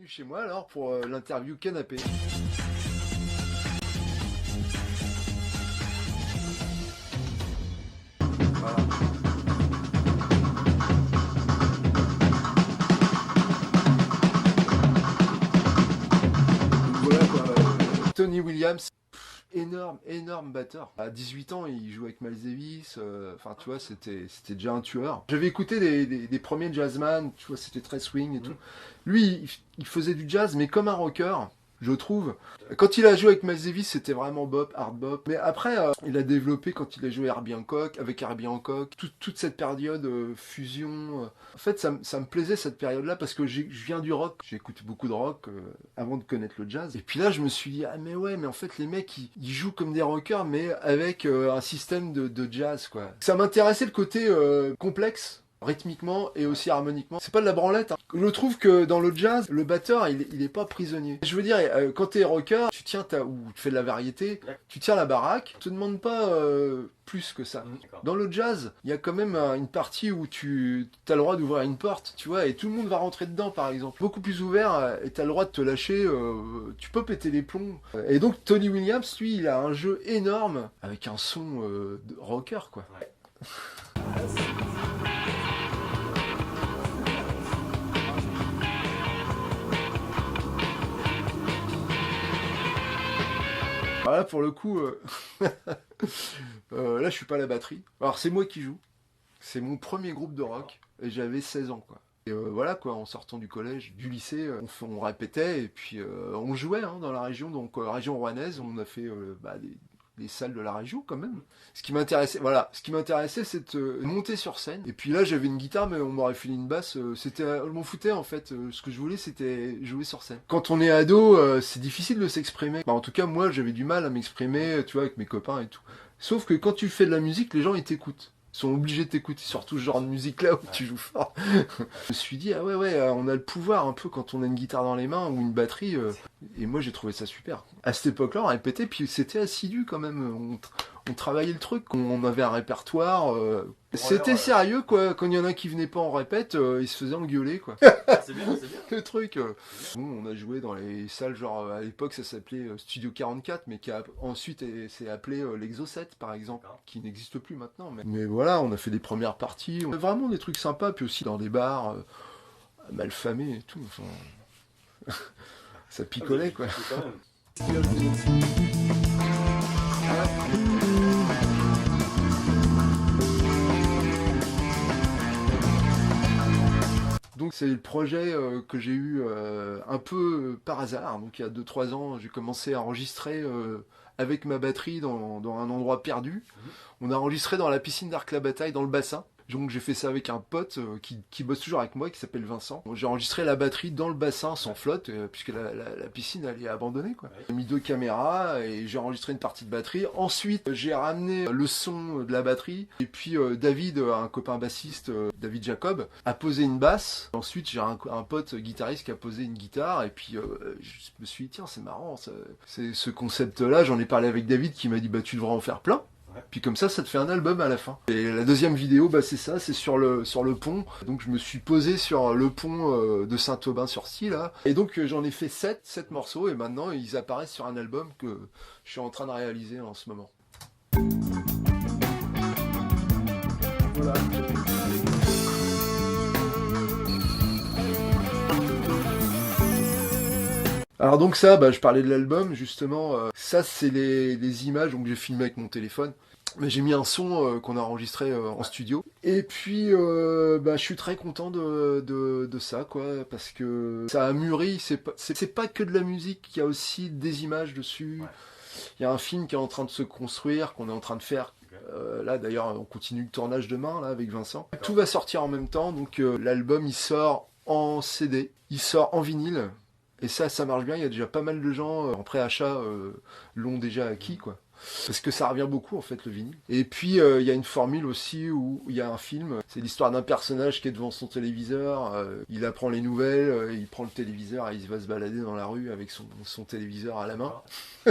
Bienvenue chez moi alors pour l'interview canapé. Voilà. Donc voilà quoi. Tony Williams, énorme batteur. À 18 ans, il jouait avec Miles Davis. Enfin, tu vois, c'était déjà un tueur. J'avais écouté des premiers jazzman, tu vois, c'était très swing et tout. Lui, il faisait du jazz, mais comme un rocker, je trouve. Quand il a joué avec Miles Davis, c'était vraiment bop, hard bop. Mais après, il a développé quand il a joué avec Herbie Hancock, toute cette période fusion. En fait, ça me plaisait cette période-là parce que je viens du rock. J'ai écouté beaucoup de rock avant de connaître le jazz. Et puis là, je me suis dit, ah mais ouais, mais en fait, les mecs, ils jouent comme des rockers, mais avec un système de jazz, quoi. Ça m'intéressait le côté complexe rythmiquement et aussi harmoniquement. C'est pas de la branlette. Hein. Je trouve que dans le jazz, le batteur, il est pas prisonnier. Je veux dire, quand t'es rocker, tu tiens ou tu fais de la variété, tu tiens la baraque, tu te demandes pas plus que ça. Dans le jazz, il y a quand même une partie où tu as le droit d'ouvrir une porte, tu vois, et tout le monde va rentrer dedans, par exemple. Beaucoup plus ouvert, et t'as le droit de te lâcher, tu peux péter les plombs. Et donc, Tony Williams, lui, il a un jeu énorme, avec un son de rocker, quoi. Ouais. Alors là, pour le coup, là, je suis pas à la batterie. Alors, c'est moi qui joue. C'est mon premier groupe de rock. Et j'avais 16 ans, quoi. Et voilà, quoi, en sortant du collège, du lycée, on répétait et puis on jouait dans la région, donc région rouennaise. On a fait des salles de la région, quand même. Ce qui m'intéressait, c'est de monter sur scène. Et puis là, j'avais une guitare, mais on m'aurait filé une basse. Je m'en foutais, en fait. Ce que je voulais, c'était jouer sur scène. Quand on est ado, c'est difficile de s'exprimer. Bah, en tout cas, moi, j'avais du mal à m'exprimer, tu vois, avec mes copains et tout. Sauf que quand tu fais de la musique, les gens, ils t'écoutent. Ils sont obligés de t'écouter, surtout ce genre de musique-là où tu joues fort. Je me suis dit, ah ouais, on a le pouvoir un peu quand on a une guitare dans les mains ou une batterie. Et moi, j'ai trouvé ça super. À cette époque-là, on répétait, puis c'était assidu quand même. On travaillait le truc, on avait un répertoire. C'était sérieux, quoi. Quand il y en a qui venaient pas en répète, ils se faisaient engueuler, quoi. C'est bien, c'est bien. Le truc. Bon, on a joué dans les salles, genre à l'époque ça s'appelait Studio 44, mais qui a ensuite s'est appelé l'Exo 7 par exemple, qui n'existe plus maintenant. Mais voilà, on a fait des premières parties, on a vraiment des trucs sympas, puis aussi dans des bars malfamés et tout. Enfin, ça picolait, quoi. Donc c'est le projet que j'ai eu un peu par hasard. Donc il y a 2-3 ans, j'ai commencé à enregistrer avec ma batterie dans un endroit perdu. On a enregistré dans la piscine d'Arc-la-Bataille, dans le bassin. Donc j'ai fait ça avec un pote qui bosse toujours avec moi, qui s'appelle Vincent. J'ai enregistré la batterie dans le bassin sans flotte, puisque la piscine elle est abandonnée, quoi. J'ai mis 2 caméras et j'ai enregistré une partie de batterie. Ensuite j'ai ramené le son de la batterie. Et puis David, un copain bassiste, David Jacob, a posé une basse. Ensuite j'ai un pote guitariste qui a posé une guitare. Et puis je me suis dit, tiens, c'est marrant, c'est ce concept-là. J'en ai parlé avec David qui m'a dit, bah tu devrais en faire plein. Puis comme ça te fait un album à la fin. Et la deuxième vidéo, c'est ça, c'est sur le pont. Donc je me suis posé sur le pont de Saint-Aubin-sur-Scie, là. Et donc j'en ai fait 7 morceaux, et maintenant ils apparaissent sur un album que je suis en train de réaliser en ce moment. Voilà. Alors donc ça, je parlais de l'album, justement, ça c'est les images donc j'ai filmé avec mon téléphone. Mais j'ai mis un son qu'on a enregistré en studio. Et puis je suis très content de ça, quoi, parce que ça a mûri, c'est pas que de la musique, il y a aussi des images dessus. Ouais. Il y a un film qui est en train de se construire, qu'on est en train de faire. Là d'ailleurs on continue le tournage demain là avec Vincent. Tout va sortir en même temps, donc l'album il sort en CD, il sort en vinyle. Et ça marche bien, il y a déjà pas mal de gens en préachat l'ont déjà acquis, quoi. Parce que ça revient beaucoup en fait le vinyle. Et puis il y a une formule aussi où il y a un film, c'est l'histoire d'un personnage qui est devant son téléviseur, il apprend les nouvelles, il prend le téléviseur et il va se balader dans la rue avec son téléviseur à la main.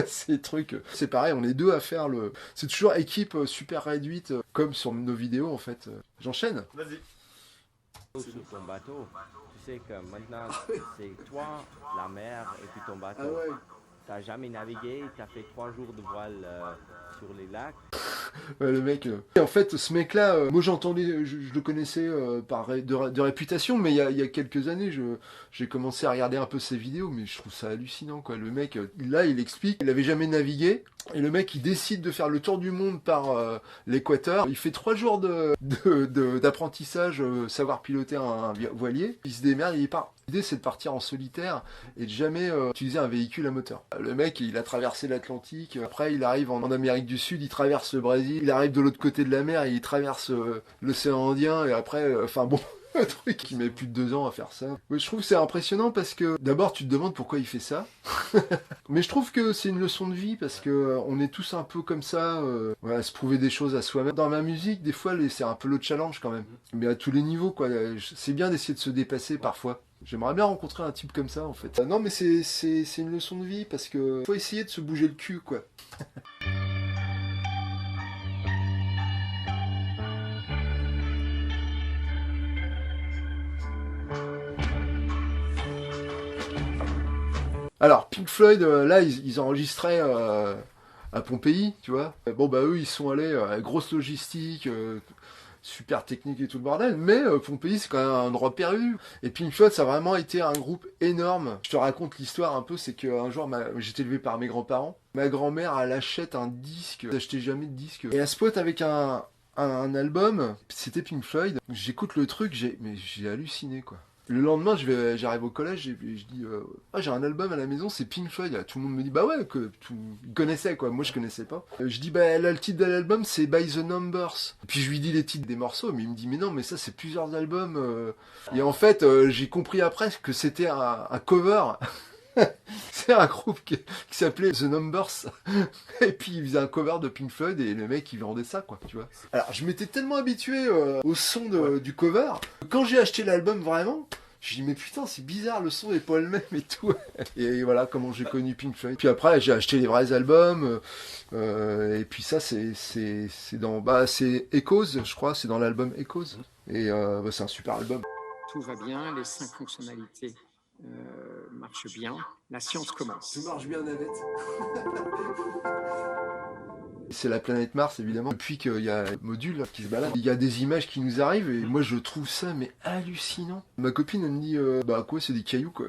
Ces trucs, c'est pareil, on est 2 à faire c'est toujours équipe super réduite, comme sur nos vidéos en fait. J'enchaîne. Vas-y. Sur ton bateau, sais que maintenant, c'est toi, la mer et puis ton Ah bateau. ouais. T'as jamais navigué, t'as fait 3 jours de voile sur les lacs. Ouais, le mec. Et en fait, ce mec-là, moi j'entendais, je le connaissais de réputation, mais il y a quelques années, j'ai commencé à regarder un peu ses vidéos, mais je trouve ça hallucinant, quoi. Le mec, là, il explique, il avait jamais navigué, et le mec, il décide de faire le tour du monde par l'équateur. Il fait 3 jours d'apprentissage, savoir piloter un voilier. Il se démerde, il part. L'idée, c'est de partir en solitaire et de jamais utiliser un véhicule à moteur. Le mec, il a traversé l'Atlantique. Après, il arrive en Amérique du Sud, il traverse le Brésil. Il arrive de l'autre côté de la mer et il traverse l'océan Indien. Et après, enfin bon, un truc qui met plus de 2 ans à faire ça. Ouais, je trouve que c'est impressionnant parce que d'abord, tu te demandes pourquoi il fait ça. Mais je trouve que c'est une leçon de vie parce que on est tous un peu comme ça, ouais, à se prouver des choses à soi-même. Dans ma musique, des fois, c'est un peu le challenge quand même. Mais à tous les niveaux, quoi. C'est bien d'essayer de se dépasser parfois. J'aimerais bien rencontrer un type comme ça, en fait. Non, mais c'est une leçon de vie parce que faut essayer de se bouger le cul, quoi. Alors, Pink Floyd, là, ils enregistraient à Pompéi, tu vois. Bon, bah, eux, ils sont allés, grosse logistique, super technique et tout le bordel, mais Pompéi, c'est quand même un endroit perdu. Et Pink Floyd, ça a vraiment été un groupe énorme. Je te raconte l'histoire un peu, c'est qu'un jour, j'étais élevé par mes grands-parents. Ma grand-mère, elle achète un disque, elle n'achetait jamais de disque. Et elle se pote avec un album, c'était Pink Floyd. J'écoute le truc, mais j'ai halluciné, quoi. Le lendemain, j'arrive au collège et je dis ah, j'ai un album à la maison, c'est Pink Floyd. Tout le monde me dit bah ouais, que tout ils connaissaient quoi. Moi je connaissais pas. Je dis bah là, le titre de l'album c'est By the Numbers. Et puis je lui dis les titres des morceaux, mais il me dit mais non, mais ça c'est plusieurs albums. Et en fait, j'ai compris après que c'était un cover. C'est un groupe qui s'appelait The Numbers. Et puis il faisait un cover de Pink Floyd et le mec il vendait ça quoi, tu vois. Alors je m'étais tellement habitué au son du cover, que quand j'ai acheté l'album vraiment, je dis mais putain c'est bizarre, le son est pas le même et tout. Et voilà comment j'ai connu Pink Floyd. Puis après j'ai acheté les vrais albums, et puis ça c'est dans, bah c'est Echoes je crois, c'est dans l'album Echoes. Et bah, c'est un super album. Tout va bien, les 5 fonctionnalités marchent bien, la science commence. Tout marche bien, Navette. C'est la planète Mars, évidemment. Depuis qu'il y a un module qui se balade, il y a des images qui nous arrivent et moi je trouve ça mais hallucinant. Ma copine elle me dit bah quoi, c'est des cailloux quoi.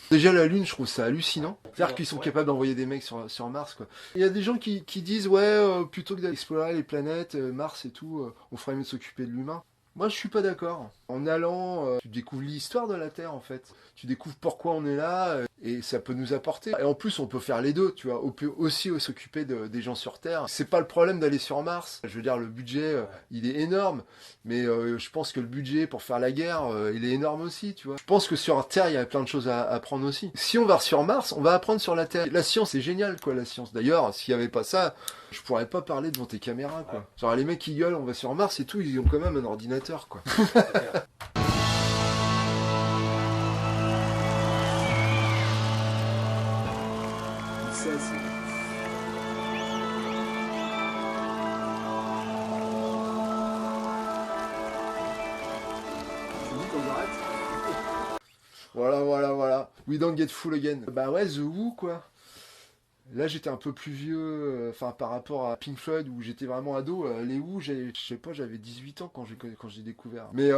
Déjà la Lune, je trouve ça hallucinant. C'est-à-dire qu'ils sont capables d'envoyer des mecs sur Mars quoi. Il y a des gens qui disent ouais, plutôt que d'explorer les planètes, Mars et tout, on ferait mieux de s'occuper de l'humain. Moi, je suis pas d'accord. En allant, tu découvres l'histoire de la Terre, en fait. Tu découvres pourquoi on est là, et ça peut nous apporter. Et en plus, on peut faire les deux, tu vois. On peut aussi s'occuper des gens sur Terre. C'est pas le problème d'aller sur Mars. Je veux dire, le budget, il est énorme. Mais je pense que le budget pour faire la guerre, il est énorme aussi, tu vois. Je pense que sur Terre, il y a plein de choses à apprendre aussi. Si on va sur Mars, on va apprendre sur la Terre. La science, c'est génial, quoi, la science. D'ailleurs, s'il y avait pas ça, je pourrais pas parler devant tes caméras, quoi. Genre, les mecs qui gueulent, on va sur Mars et tout, ils ont quand même un ordinateur, quoi. Ça, c'est... Tu dis qu'on arrête. Voilà. We don't get full again. Bah ouais, The Who, quoi. Là, j'étais un peu plus vieux, enfin, par rapport à Pink Floyd, où j'étais vraiment ado. Les Who, je sais pas, j'avais 18 ans quand j'ai découvert. Mais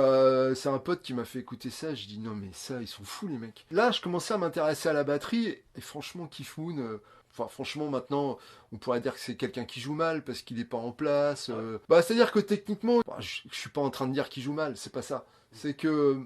c'est un pote qui m'a fait écouter ça. Je dis, non, mais ça, ils sont fous, les mecs. Là, je commençais à m'intéresser à la batterie. Et franchement, Keith Moon... Enfin, franchement, maintenant, on pourrait dire que c'est quelqu'un qui joue mal parce qu'il est pas en place. Bah, c'est-à-dire que techniquement, bah, je suis pas en train de dire qu'il joue mal, c'est pas ça. C'est que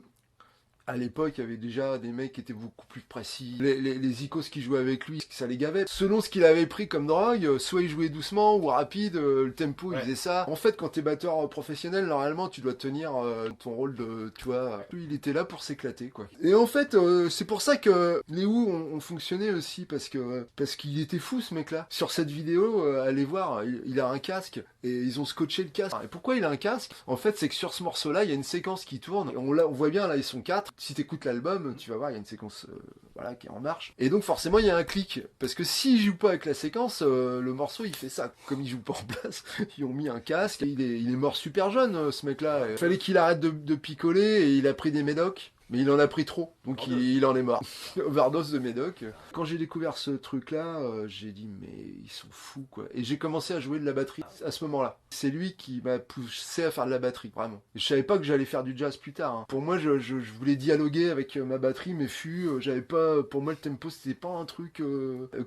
à l'époque, il y avait déjà des mecs qui étaient beaucoup plus précis. Les icos qui jouaient avec lui, ça les gavait. Selon ce qu'il avait pris comme drogue, soit il jouait doucement ou rapide, le tempo, il faisait ça. En fait, quand t'es batteur professionnel, normalement, tu dois tenir ton rôle de, tu vois. Lui, il était là pour s'éclater, quoi. Et en fait, c'est pour ça que les Who ont fonctionné aussi, parce qu'il était fou, ce mec-là. Sur cette vidéo, allez voir, il a un casque, et ils ont scotché le casque. Et pourquoi il a un casque? En fait, c'est que sur ce morceau-là, il y a une séquence qui tourne. Et on voit bien, là, ils sont 4. Si t'écoutes l'album, tu vas voir, il y a une séquence voilà, qui est en marche. Et donc forcément, il y a un clic. Parce que s'il joue pas avec la séquence, le morceau, il fait ça. Comme il joue pas en place, ils ont mis un casque. Il est mort super jeune, ce mec-là. Il fallait qu'il arrête de picoler et il a pris des médocs. Mais il en a pris trop, donc il en est mort. Overdose de médoc. Quand j'ai découvert ce truc-là, j'ai dit mais ils sont fous quoi. Et j'ai commencé à jouer de la batterie à ce moment-là. C'est lui qui m'a poussé à faire de la batterie, vraiment. Et je savais pas que j'allais faire du jazz plus tard. Hein. Pour moi, je voulais dialoguer avec ma batterie, mes fûts. J'avais pas, pour moi le tempo c'était pas un truc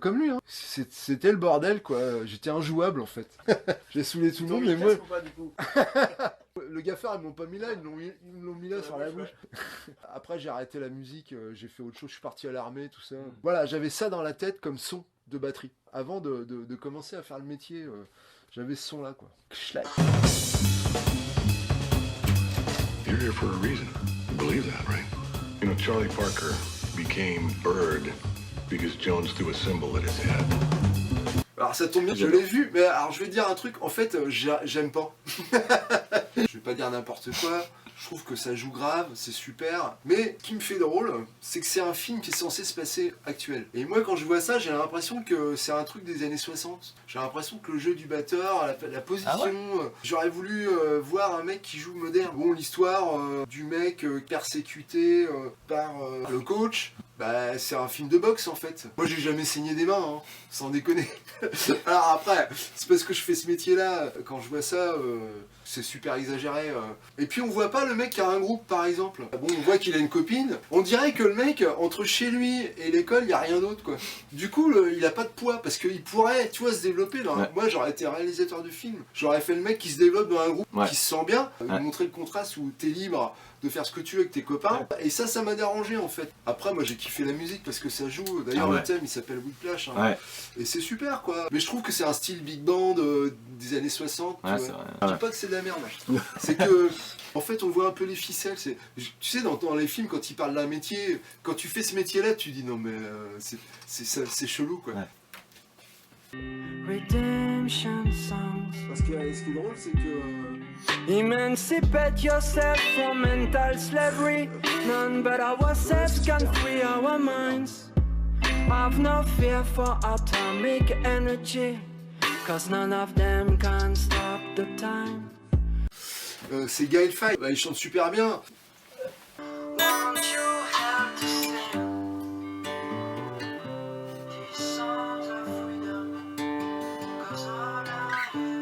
comme lui. Hein. C'était le bordel quoi. J'étais injouable en fait. J'ai saoulé tout le monde, mais moi. Pas, du coup. Le gaffard, ils m'ont pas mis là, ils me l'ont mis là sur la bouche. Après, j'ai arrêté la musique, j'ai fait autre chose, je suis parti à l'armée, tout ça. Voilà, j'avais ça dans la tête comme son de batterie. Avant de commencer à faire le métier, j'avais ce son-là, quoi. Schlag. You're here for a reason. You believe that, right? You know, Charlie Parker became Bird because Jones threw a symbol at his head. Alors ça tombe bien, je l'ai vu, mais alors je vais te dire un truc, en fait, j'aime pas. Je vais pas dire n'importe quoi, je trouve que ça joue grave, c'est super, mais ce qui me fait drôle, c'est que c'est un film qui est censé se passer actuel. Et moi quand je vois ça, j'ai l'impression que c'est un truc des années 60. J'ai l'impression que le jeu du batteur, la position, j'aurais voulu voir un mec qui joue moderne. Bon, l'histoire du mec persécuté par le coach, bah c'est un film de boxe en fait. Moi j'ai jamais saigné des mains, hein, sans déconner. Alors après, c'est parce que je fais ce métier là, quand je vois ça, c'est super exagéré. Et puis on voit pas le mec qui a un groupe par exemple. Bon, on voit qu'il a une copine, on dirait que le mec, entre chez lui et l'école, il y a rien d'autre quoi. Du coup, il a pas de poids, parce qu'il pourrait, tu vois, se développer. Moi j'aurais été réalisateur du film, j'aurais fait le mec qui se développe dans un groupe, qui se sent bien, montrer le contraste où t'es libre de faire ce que tu veux avec tes copains, et ça m'a dérangé en fait. Après moi j'ai kiffé la musique parce que ça joue, d'ailleurs le thème il s'appelle Whiplash, hein. Et c'est super quoi. Mais je trouve que c'est un style big band des années 60, tu vois. Je dis pas que c'est de la merde, c'est que en fait on voit un peu les ficelles, tu sais dans les films quand ils parlent d'un métier, quand tu fais ce métier là tu dis non mais c'est chelou quoi. Redemption songs. Parce que ce qui est drôle c'est que Emancipate yourself from mental slavery. None but ourselves can free our minds. Have no fear for atomic energy, cause none of them can stop the time. C'est Gaël Faye, il chante super bien. Won't you help to sing these songs of freedom? Cause all I ever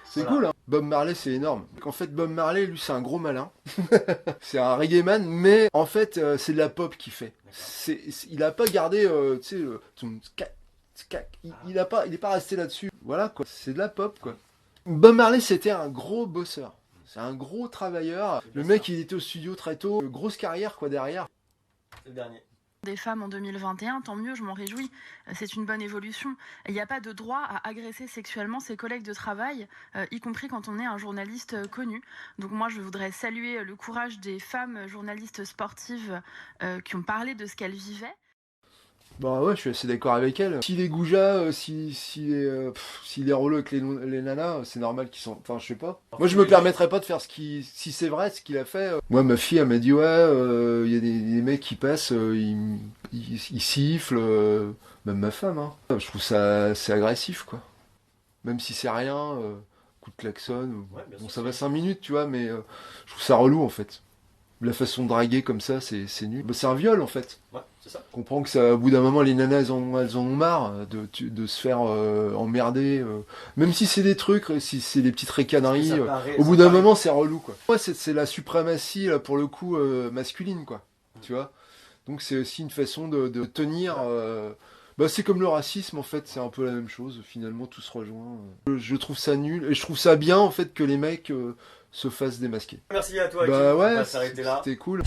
C'est cool, hein. Bob Marley, c'est énorme. En fait, Bob Marley, lui, c'est un gros malin. C'est un reggae man, mais en fait, c'est de la pop qu'il fait. Il a pas gardé, tu sais, il est pas resté là-dessus. Voilà, quoi. C'est de la pop, quoi. Bob Marley, c'était un gros bosseur. C'est un gros travailleur. Le mec, il était au studio très tôt. Grosse carrière, quoi, derrière. C'est le dernier. Des femmes en 2021, tant mieux, je m'en réjouis. C'est une bonne évolution. Il n'y a pas de droit à agresser sexuellement ses collègues de travail, y compris quand on est un journaliste connu. Donc moi, je voudrais saluer le courage des femmes journalistes sportives qui ont parlé de ce qu'elles vivaient. Bah ouais, je suis assez d'accord avec elle. S'il est goujat, s'il est relou avec les nanas, c'est normal qu'ils sont... Enfin, je sais pas. Moi, je me permettrais pas de faire si c'est vrai, ce qu'il a fait. Moi, ma fille, elle m'a dit, ouais, y a des mecs qui passent, ils sifflent, même ma femme, hein. Je trouve ça c'est agressif, quoi. Même si c'est rien, coup de klaxon, bon, ça va 5 minutes, tu vois, mais je trouve ça relou, en fait. La façon de draguer comme ça, c'est nul. Bah, c'est un viol, en fait. Ouais, c'est ça. Je comprends que ça, au bout d'un moment, les nanas, elles en ont marre de se faire emmerder. Même si c'est des trucs, si c'est des petites ricaneries, au bout d'un moment, c'est relou, quoi. Ouais, c'est la suprématie, là, pour le coup, masculine, quoi. Tu vois. Donc c'est aussi une façon de tenir... Bah, c'est comme le racisme, en fait, c'est un peu la même chose. Finalement, tout se rejoint. Je trouve ça nul, et je trouve ça bien, en fait, que les mecs se fassent démasquer. Merci à toi, bah Kim. ouais, On va s'arrêter là. C'était cool.